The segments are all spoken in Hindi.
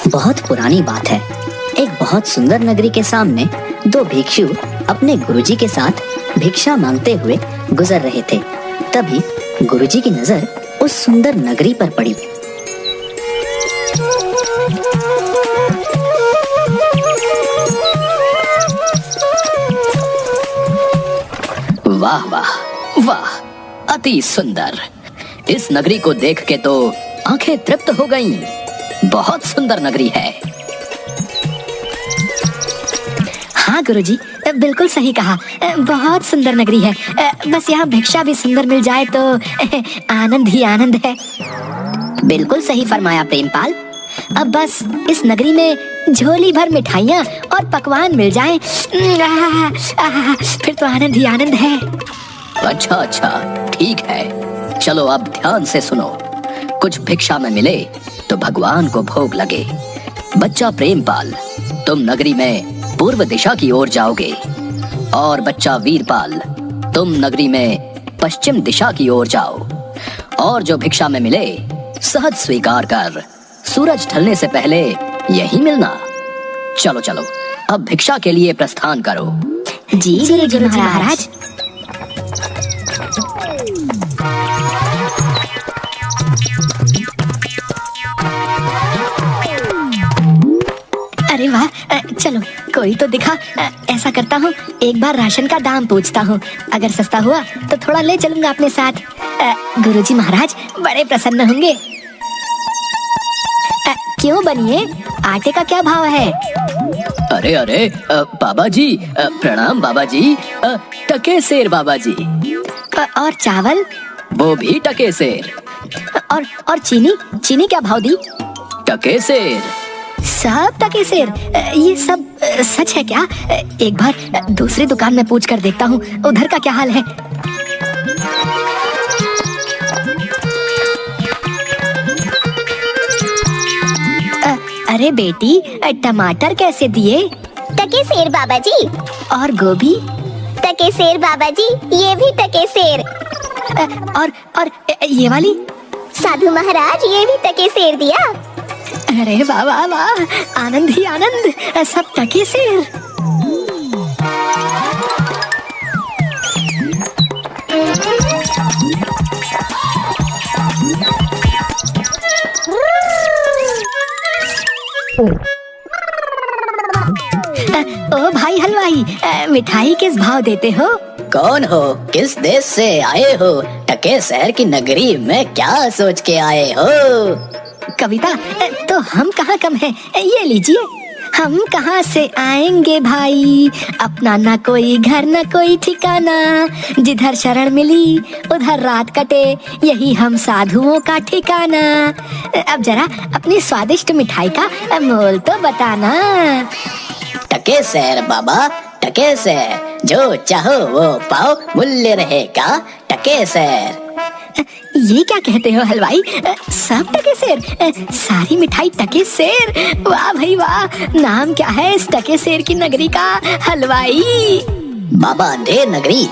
बहुत पुरानी बात है। एक बहुत सुंदर नगरी के सामने दो भिक्षु अपने गुरुजी के साथ भिक्षा मांगते हुए गुजर रहे थे। तभी गुरुजी की नजर उस सुंदर नगरी पर पड़ी। वाह वाह वाह, अति सुंदर। इस नगरी को देख के तो आंखें तृप्त हो गईं। बहुत सुंदर नगरी है। हाँ गुरुजी, बिल्कुल सही कहा। बहुत सुंदर नगरी है। बस यहाँ भिक्षा भी सुंदर मिल जाए तो आनंद ही आनंद है। बिल्कुल सही फरमाया प्रेमपाल। अब बस इस नगरी में झोली भर मिठाइयाँ और पकवान मिल जाएं, फिर तो आनंद ही आनंद है। अच्छा अच्छा, ठीक है। चलो अब ध्यान से सुनो। कुछ भिक्षा में मिले तो भगवान को भोग लगे। बच्चा प्रेमपाल, तुम नगरी में पूर्व दिशा की ओर जाओगे, और बच्चा वीरपाल, तुम नगरी में पश्चिम दिशा की ओर जाओ। और जो भिक्षा में मिले सहज स्वीकार कर, सूरज ढलने से पहले यही मिलना। चलो चलो, अब भिक्षा के लिए प्रस्थान करो। जी गुरुजी महाराज। अरे वाह, चलो कोई तो दिखा। ऐसा करता हूँ, एक बार राशन का दाम पूछता हूँ। अगर सस्ता हुआ तो थोड़ा ले चलूंगा अपने साथ। गुरुजी महाराज बड़े प्रसन्न होंगे। क्यों बनिए, आटे का क्या भाव है? अरे अरे बाबा जी, प्रणाम बाबा जी। टके सेर बाबा जी। और चावल? वो भी टके सेर। और चीनी क्या भाव दी? टके सेर। सब टके सेर? ये सब सच है क्या? एक बार दूसरी दुकान में पूछ कर देखता हूँ, उधर का क्या हाल है। अरे बेटी, टमाटर कैसे दिए? टके सेर बाबा जी। और गोभी? टके सेर बाबा जी, ये भी टके सेर। और ये वाली? साधु महाराज, ये भी टके सेर दिया। अरे वाह वाह वाह, आनंद ही आनंद, सब टके सेर। ओ भाई हलवाई, मिठाई किस भाव देते हो? कौन हो? किस देश से आए हो? टके शहर की नगरी में क्या सोच के आए हो? कविता, तो हम कहाँ कम हैं? ये लीजिए। हम कहाँ से आएंगे भाई, अपना ना कोई घर ना कोई ठिकाना, जिधर शरण मिली उधर रात कटे, यही हम साधुओं का ठिकाना। अब जरा अपनी स्वादिष्ट मिठाई का मोल तो बताना। टके शहर बाबा, टके शहर, जो चाहो वो पाओ, मूल्य रहेगा टके शहर। ये क्या कहते हो हलवाई? सब टके सेर? सारी मिठाई टके सेर? वाह भाई वाह, नाम क्या है इस टके सेर की नगरी का हलवाई? बाबा अंधेर नगरी।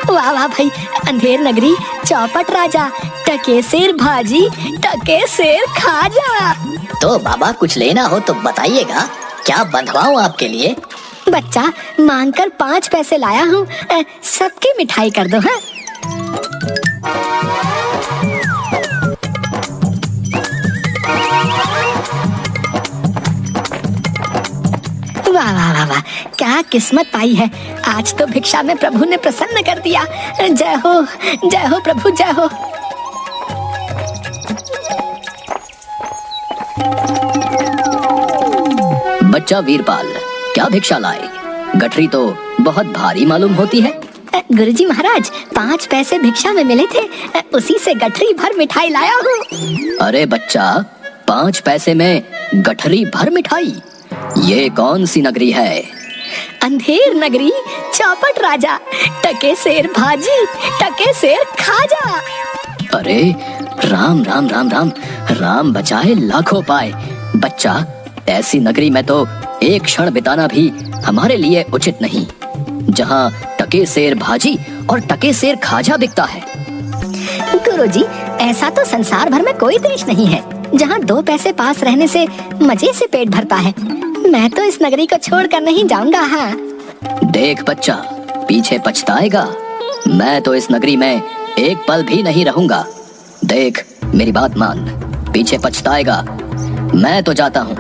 वाह वाह भाई, अंधेर नगरी, चौपट राजा, टके सेर भाजी, टके सेर खाजा। तो बाबा कुछ लेना हो तो बताइएगा, क्या बंधवाऊं आपके लिए? बच्चा, मांगकर 5 पैसे लाया हूँ, सबकी मिठाई कर दो। हाँ, वाह वाह वाह वाह, क्या किस्मत पाई है। आज तो भिक्षा में प्रभु ने प्रसन्न कर दिया। जय हो प्रभु, जय हो। बच्चा वीरपाल, क्या भिक्षा लाए? गठरी तो बहुत भारी मालूम होती है। गुरुजी महाराज, 5 पैसे भिक्षा में मिले थे, उसी से गठरी भर मिठाई लाया हूँ। अरे बच्चा, 5 पैसे में गठरी भर मिठाई? ये कौन सी नगरी है? अंधेर नगरी, चौपट राजा, टके सेर भाजी, टके सेर खाजा। अरे राम राम राम राम, राम बचाए लाखों पाए। बच्चा, ऐसी नगरी में तो एक क्षण बिताना भी हमारे लिए उचित नहीं, जहाँ टके सेर भाजी और टके सेर खाजा बिकता है। गुरुजी, ऐसा तो संसार भर में कोई देश नहीं है जहाँ 2 पैसे पास रहने से मजे से पेट भरता है। मैं तो इस नगरी को छोड़कर नहीं जाऊंगा। हाँ देख बच्चा, पीछे पछताएगा। मैं तो इस नगरी में एक पल भी नहीं रहूंगा। देख मेरी बात मान, पीछे पछताएगा। मैं तो जाता हूँ,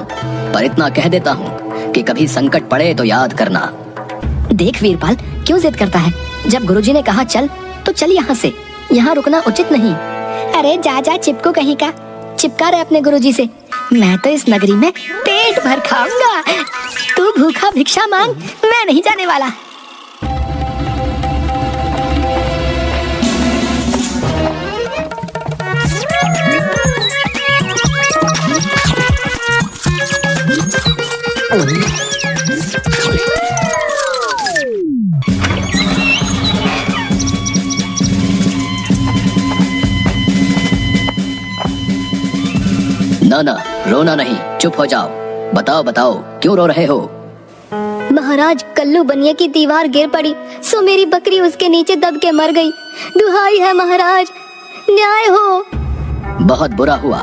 पर इतना कह देता हूँ कि कभी संकट पड़े तो याद करना। देख वीरपाल क्यों जिद करता है? जब गुरुजी ने कहा चल तो चल यहाँ से, यहाँ रुकना उचित नहीं। अरे जा जा चिपको कहीं का, चिपका रहे अपने गुरुजी से। मैं तो इस नगरी में पेट भर खाऊंगा। तू भूखा भिक्षा मांग, मैं नहीं जाने वाला। ना ना, रोना नहीं, चुप हो जाओ। बताओ बताओ क्यों रो रहे हो? महाराज, कल्लू बनिया की दीवार गिर पड़ी, सो मेरी बकरी उसके नीचे दब के मर गई। दुहाई है महाराज, न्याय हो। बहुत बुरा हुआ।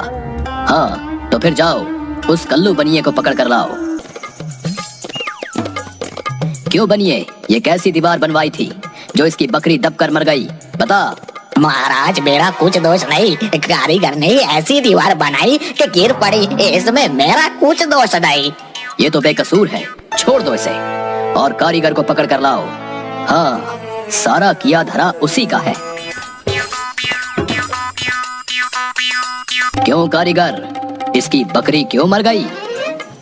हाँ तो फिर जाओ, उस कल्लू बनिए को पकड़ कर लाओ। क्यों बनिए, ये कैसी दीवार बनवाई थी जो इसकी बकरी दब कर मर गई? बता। महाराज, मेरा कुछ दोष नहीं, कारीगर ने ऐसी दीवार बनाई कि गिर पड़ी, इसमें मेरा कुछ दोष नहीं। ये तो बेकसूर है, छोड़ दो इसे और कारीगर को पकड़ कर लाओ। हाँ, सारा किया धरा उसी का है। क्यों कारीगर, इसकी बकरी क्यों मर गई?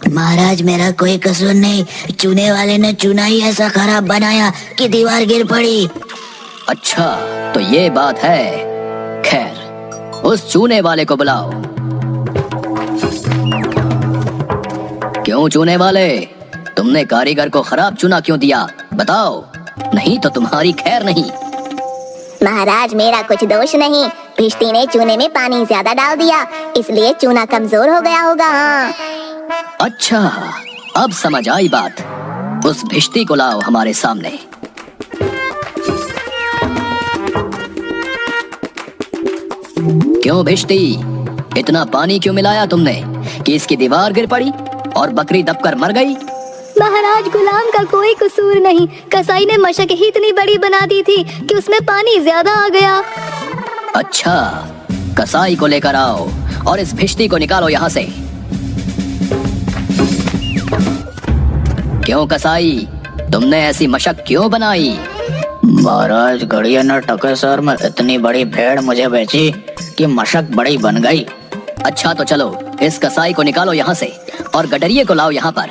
महाराज, मेरा कोई कसूर नहीं, चूने वाले ने चूना ही ऐसा खराब बनाया कि दीवार गिर पड़ी। अच्छा तो ये बात है। खैर, उस चूने वाले को बुलाओ। क्यों चूने वाले, तुमने कारीगर को खराब चूना क्यों दिया? बताओ, नहीं तो तुम्हारी खैर नहीं। महाराज, मेरा कुछ दोष नहीं, भिष्टी ने चूने में पानी ज्यादा डाल दिया, इसलिए चूना कमजोर हो गया होगा। हाँ। अच्छा, अब समझ आई बात। उस भिष्टी को लाओ हमारे सामने। क्यों भिष्टी, इतना पानी क्यों मिलाया तुमने कि इसकी दीवार गिर पड़ी और बकरी दबकर मर गई? महाराज, गुलाम का कोई कसूर नहीं, कसाई ने मशक ही इतनी बड़ी बना दी थी कि उसमें पानी ज्यादा आ गया। अच्छा, कसाई को लेकर आओ और इस भिष्टी को निकालो यहाँ से। क्यों कसाई, तुमने ऐसी मशक क्यों बनाई? महाराज, गड़िया ने टकेसर में इतनी बड़ी भेड़ मुझे बेची कि मशक बड़ी बन गई। अच्छा तो चलो, इस कसाई को निकालो यहाँ से और गडरिये को लाओ यहाँ पर।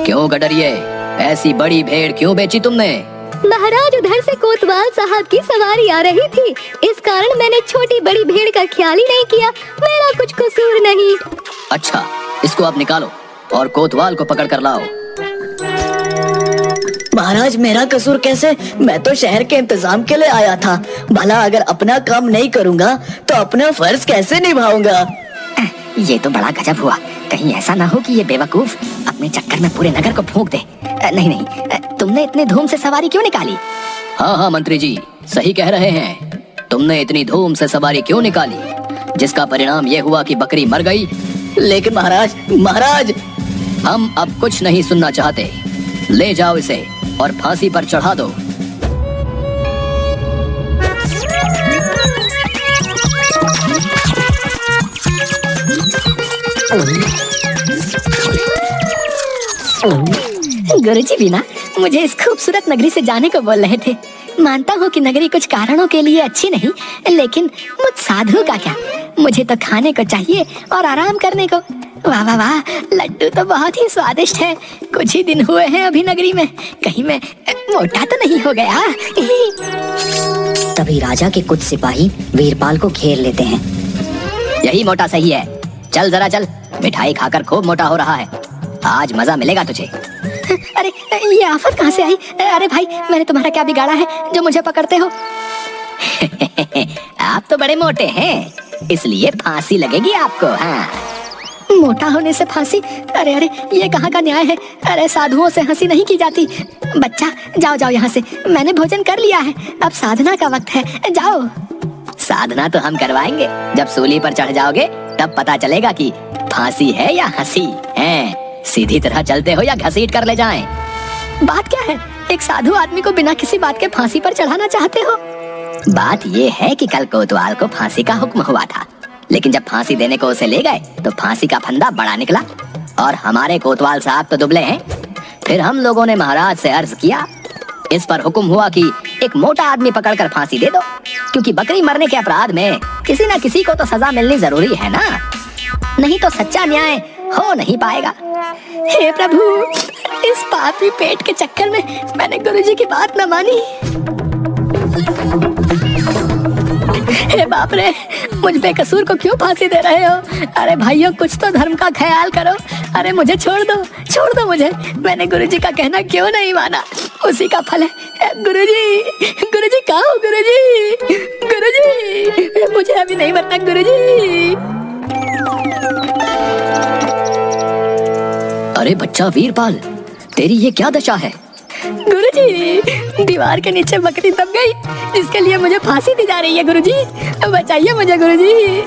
क्यों गडरिये, ऐसी बड़ी भेड़ क्यों बेची तुमने? महाराज, उधर से कोतवाल साहब की सवारी आ रही थी, इस कारण मैंने छोटी बड़ी भेड़ का ख्याल ही नहीं किया। मेरा कुछ कसूर नहीं। अच्छा, इसको आप निकालो और कोतवाल को पकड़ कर लाओ। महाराज, मेरा कसूर कैसे? मैं तो शहर के इंतजाम के लिए आया था। भला अगर अपना काम नहीं करूंगा तो अपना फर्ज कैसे निभाऊंगा? ये तो बड़ा गजब हुआ। कहीं ऐसा ना हो कि ये बेवकूफ अपने चक्कर में पूरे नगर को फूंक दे। नहीं नहीं, तुमने इतने धूम से सवारी क्यों निकाली? हाँ हाँ मंत्री जी, सही कह रहे हैं। तुमने इतनी धूम से सवारी क्यों निकाली, जिसका परिणाम ये हुआ कि बकरी मर गई। लेकिन महाराज, हम अब कुछ नहीं सुनना चाहते। ले जाओ इसे और फांसी पर चढ़ा दो। गुरुजी भी ना मुझे इस खूबसूरत नगरी से जाने को बोल रहे थे। मानता हूँ कि नगरी कुछ कारणों के लिए अच्छी नहीं, लेकिन मुझ साधु का क्या, मुझे तो खाने को चाहिए और आराम करने को। वाह वाह वाह, लड्डू तो बहुत ही स्वादिष्ट है। कुछ ही दिन हुए हैं अभी नगरी में, कहीं मैं मोटा तो नहीं हो गया। तभी राजा के कुछ सिपाही वीरपाल को घेर लेते हैं। यही मोटा सही है, चल जरा चल, मिठाई खाकर खूब मोटा हो रहा है, आज मजा मिलेगा तुझे। अरे ये आफत कहाँ से आई? अरे भाई, मैंने तुम्हारा क्या बिगाड़ा है जो मुझे पकड़ते हो? आप तो बड़े मोटे हैं, इसलिए फांसी लगेगी आपको। हाँ, मोटा होने से फांसी? अरे अरे, ये कहाँ का न्याय है? अरे साधुओं से हंसी नहीं की जाती। बच्चा जाओ जाओ यहाँ से, मैंने भोजन कर लिया है, अब साधना का वक्त है, जाओ। साधना तो हम करवाएंगे। जब सूली पर चढ़ जाओगे तब पता चलेगा कि फांसी है या हंसी है। सीधी तरह चलते हो या घसीट कर ले जाएं? बात क्या है? एक साधु आदमी को बिना किसी बात के फांसी पर चढ़ाना चाहते हो? बात ये है कि कल कोतवाल को फांसी का हुक्म हुआ था, लेकिन जब फांसी देने को उसे ले गए तो फांसी का फंदा बड़ा निकला और हमारे कोतवाल साहब तो दुबले हैं। फिर हम लोगों ने महाराज से अर्ज किया। इस पर हुक्म हुआ कि एक मोटा आदमी पकड़कर फांसी दे दो, क्योंकि बकरी मरने के अपराध में किसी न किसी को तो सजा मिलनी जरूरी है ना, नहीं तो सच्चा न्याय हो नहीं पाएगा। हे प्रभु, इस पापी पेट के चक्कर में मैंने गुरुजी की बात न मानी। हे बाप रे, मुझ बेकसूर को क्यों फांसी दे रहे हो? अरे भाइयों, कुछ तो धर्म का ख्याल करो। अरे मुझे छोड़ दो मुझे। मैंने गुरुजी का कहना क्यों नहीं माना? उसी का फल है। गुरुजी कहाँ हो? गुरुजी, मुझे अभी नहीं मरना गुरुजी। अरे बच्चा वीरपाल, तेरी ये क्या दशा है? गुरुजी, दीवार के नीचे बकरी दब गई, जिसके लिए मुझे फांसी दी जा रही है। गुरुजी, बचाइए मुझे गुरुजी।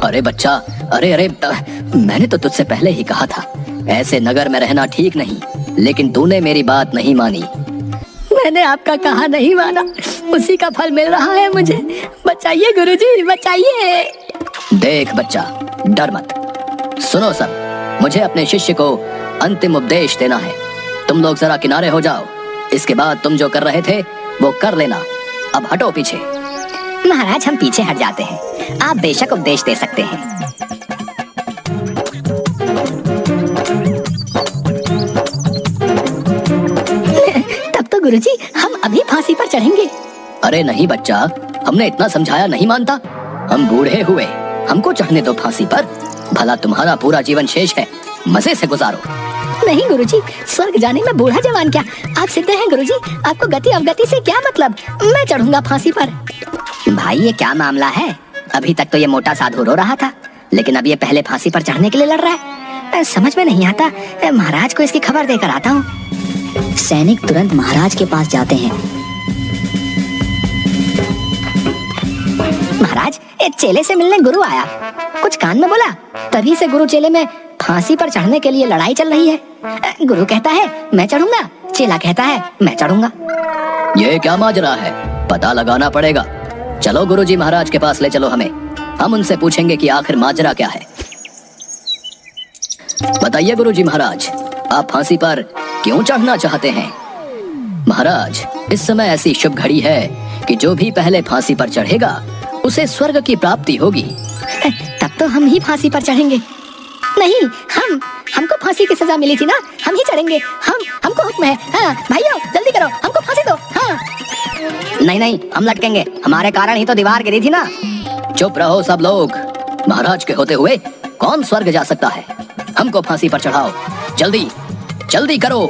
अरे बच्चा, अरे मैंने तो तुझसे पहले ही कहा था ऐसे नगर में रहना ठीक नहीं, लेकिन तूने मेरी बात नहीं मानी। मैंने आपका कहा नहीं माना, उसी का फल मिल रहा है मुझे। बचाइए गुरुजी, बचाइए। देख बच्चा, डर मत। सुनो सब, मुझे अपने शिष्य को अंतिम उपदेश देना है। तुम लोग जरा किनारे हो जाओ। इसके बाद तुम जो कर रहे थे वो कर लेना। अब हटो पीछे। महाराज, हम पीछे हट जाते हैं। आप बेशक उपदेश दे सकते हैं। तब तो गुरुजी, हम अभी फांसी पर चढ़ेंगे। अरे नहीं बच्चा, हमने इतना समझाया नहीं मानता। हम बूढ़े हुए, हमको चढ़ने दो फांसी पर। भला तुम्हारा पूरा जीवन शेष है, मजे से गुजारो। नहीं गुरुजी, स्वर्ग जाने में बूढ़ा जवान क्या? आप सिद्ध हैं गुरुजी, आपको गति अवगति से क्या मतलब? मैं चढ़ूंगा फांसी पर। भाई, ये क्या मामला है? अभी तक तो ये मोटा साधु रो रहा था, लेकिन अब ये पहले फांसी पर चढ़ने के लिए लड़ रहा है। समझ में नहीं आता। महाराज को इसकी खबर देकर आता हूँ। सैनिक तुरंत महाराज के पास जाते हैं। महाराज, एक चेले से मिलने गुरु आया, कुछ कान में बोला। तभी से गुरु चेले में फांसी पर चढ़ने के लिए लड़ाई चल रही है। गुरु कहता है मैं चढ़ूंगा, चेला कहता है मैं चढ़ूंगा। ये क्या माजरा है? पता लगाना पड़ेगा। चलो गुरुजी महाराज के पास ले चलो हमें। हम उनसे पूछेंगे कि आखिर माजरा क्या है। बताइए गुरुजी महाराज, आप फांसी पर क्यों चढ़ना चाहते हैं? महाराज, इस समय ऐसी शुभ घड़ी है कि जो भी पहले फांसी पर चढ़ेगा उसे स्वर्ग की प्राप्ति होगी। तब तो हम ही फांसी पर चढ़ेंगे। नहीं, हमको फांसी की सजा मिली थी ना, हम ही चढ़ेंगे। हमको हुक्म है। हाँ भाइयों, जल्दी करो, हमको फांसी दो। हाँ। नहीं, हम लटकेंगे। हमारे कारण ही तो दीवार गिरी थी ना। चुप रहो सब लोग। महाराज के होते हुए कौन स्वर्ग जा सकता है? हमको फांसी पर चढ़ाओ, जल्दी जल्दी करो।